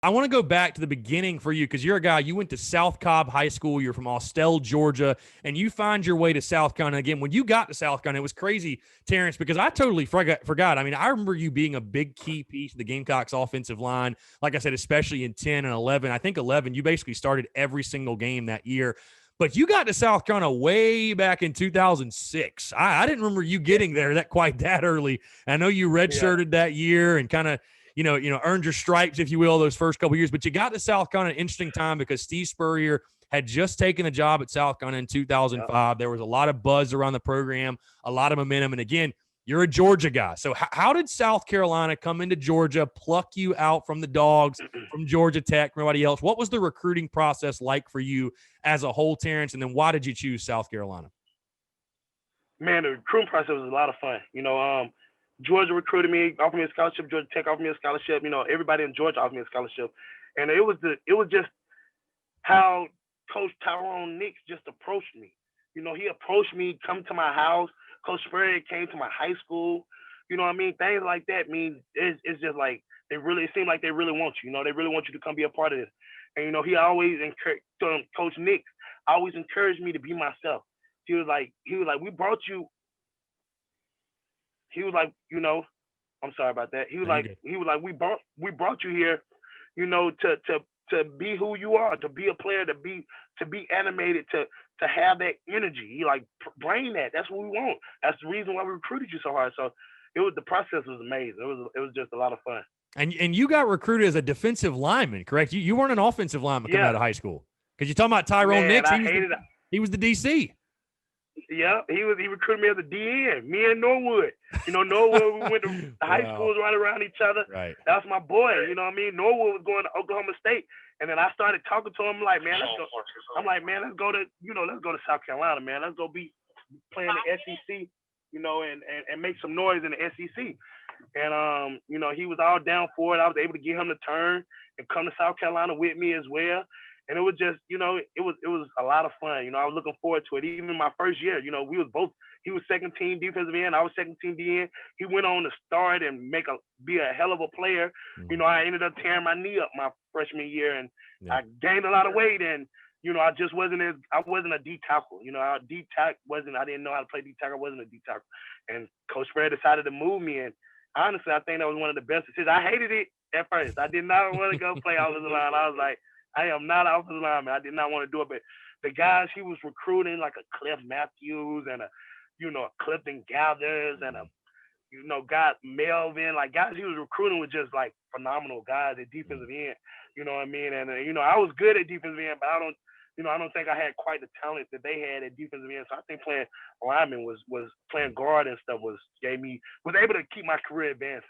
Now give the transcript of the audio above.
I want to go back to the beginning for you because you're a guy, you went to South Cobb High School, you're from Austell, Georgia, and you find your way to South Carolina. Again, when you got to South Carolina, it was crazy, Terrence, because I totally forgot. I mean, I remember you being a big key piece of the Gamecocks offensive line. Like I said, especially in 10 and 11. I think 11, you basically started every single game that year. But you got to South Carolina way back in 2006. I didn't remember you getting there that early. I know you redshirted that year and kind of earned your stripes, if you will, those first couple of years. But you got to South Carolina at an interesting time because Steve Spurrier had just taken a job at South Carolina in 2005. There was a lot of buzz around the program, a lot of momentum. And again, you're a Georgia guy. So how did South Carolina come into Georgia, pluck you out from the dogs, from Georgia Tech, from everybody else? What was the recruiting process like for you as a whole, Terrence? And then why did you choose South Carolina? Man, the recruiting process was a lot of fun. Georgia recruited me, offered me a scholarship. Georgia Tech offered me a scholarship. Everybody in Georgia offered me a scholarship, and it was just how Coach Tyrone Nix just approached me. He approached me, come to my house. Coach Spurrier came to my high school. You know what I mean? Things like that mean it's just like it seemed like they really want you. They really want you to come be a part of this. And he always encouraged Coach Nix always encouraged me to be myself. He was like, we brought you. He was like, I'm sorry about that. He was like, we brought you here, to be who you are, to be a player, to be animated, to have that energy. He like bring that. That's what we want. That's the reason why we recruited you so hard. So the process was amazing. It was just a lot of fun. And you got recruited as a defensive lineman, correct? You weren't an offensive lineman coming out of high school. Because you're talking about Tyrone Nix. He was the DC. Yeah, he recruited me as a DN. Me and Norwood. Norwood, we went to high schools right around each other. Right. That was my boy. You know what I mean? Norwood was going to Oklahoma State. And then I started talking to him like, man, let's go. I'm like, man, let's go to South Carolina, man. Let's go be playing the SEC, and make some noise in the SEC. And he was all down for it. I was able to get him to turn and come to South Carolina with me as well. And it was just, it was a lot of fun. I was looking forward to it. Even my first year, we was both. He was second team defensive end. I was second team DN. He went on to start and be a hell of a player. Mm-hmm. I ended up tearing my knee up my freshman year, and I gained a lot of weight. And I just wasn't a D tackle. D tackle wasn't. I didn't know how to play D tackle. I wasn't a D tackle. And Coach Spurrier decided to move me. And honestly, I think that was one of the best decisions. I hated it at first. I did not want to go play offensive line. I was like, I am not an offensive lineman. I did not want to do it. But the guys he was recruiting, like a Cliff Matthews and a Clifton Gathers and a, guy Melvin, like guys he was recruiting were just like phenomenal guys at defensive end. You know what I mean? And I was good at defensive end, but I don't think I had quite the talent that they had at defensive end. So I think playing lineman was playing guard and stuff was able to keep my career advancing.